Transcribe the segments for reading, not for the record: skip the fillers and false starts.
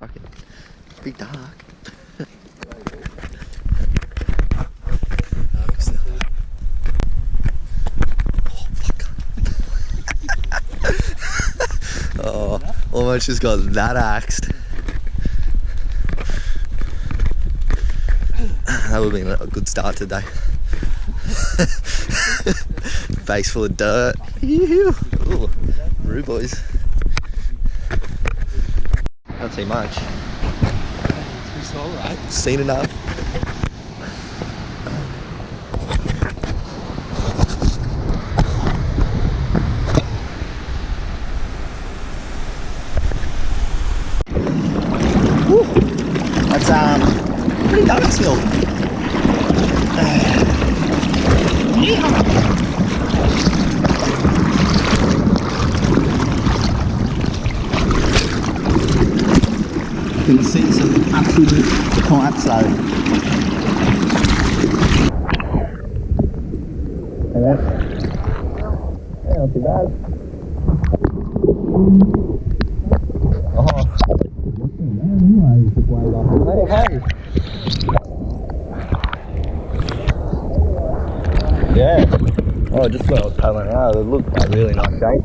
fucking be dark. Oh, almost just got that axed. That would have been a good start today. Face full of dirt. Ooh, rude boys. Can't see much. It's alright. Seen enough. Woo. That's pretty dark still. You can see some absolute collapse though. Yeah, not too bad. Hey. Yeah. Oh, just when I was paddling out, it looked like really nice shape.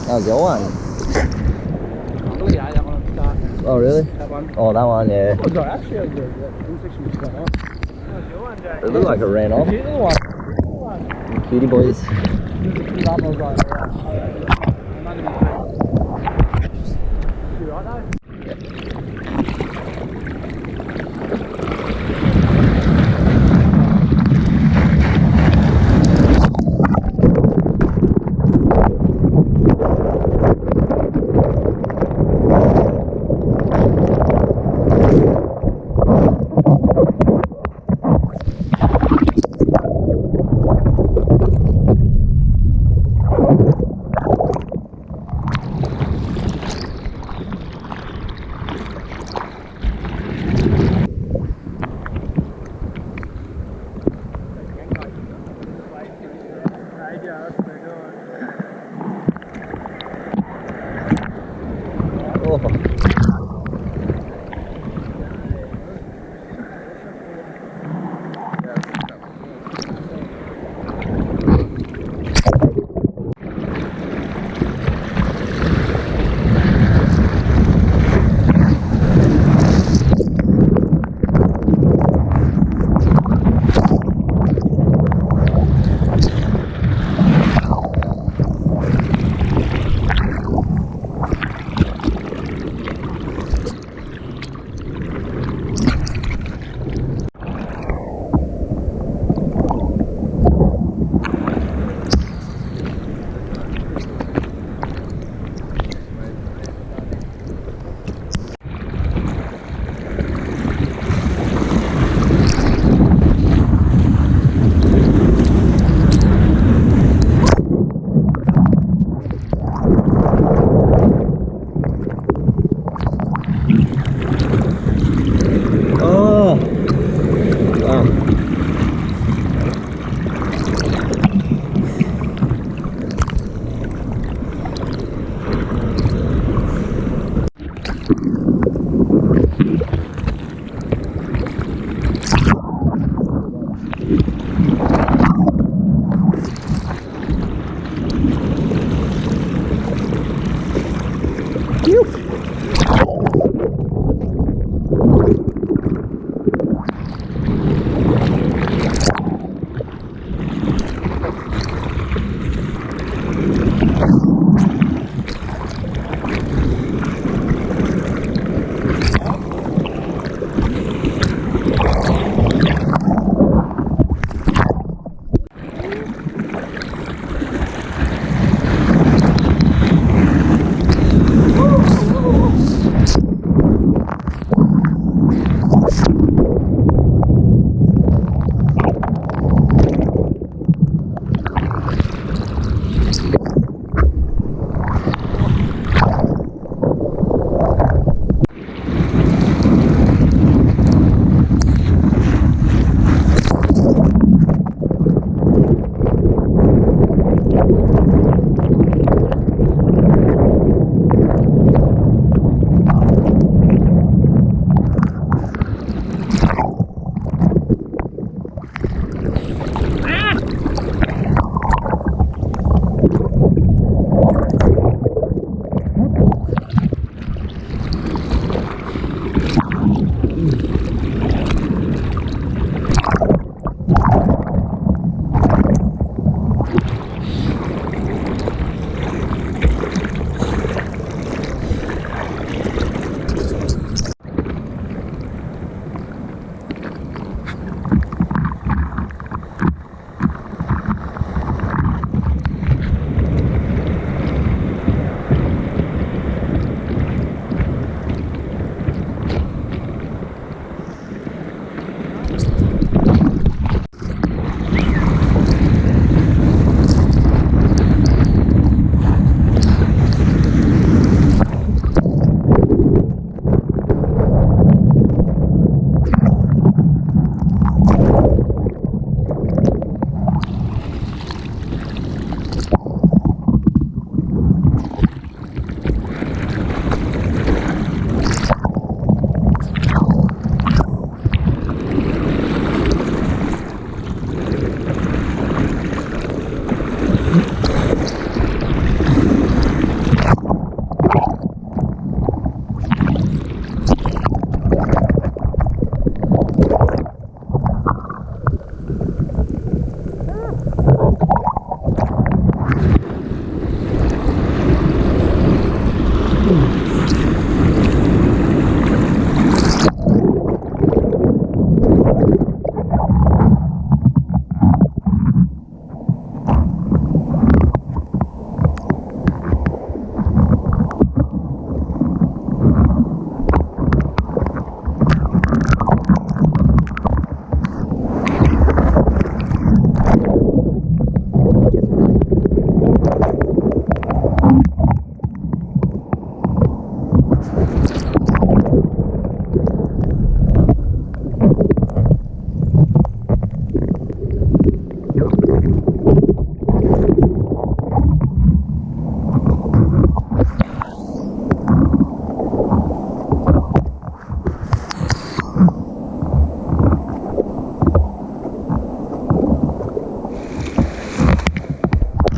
That was your one. Oh really? That one. Oh, that one, yeah. Oh, sorry, actually, the intersection was going on. That was your one, Jay. It looked like it ran off. Cutie one. Cutie boys. I was like, you right though? Whew.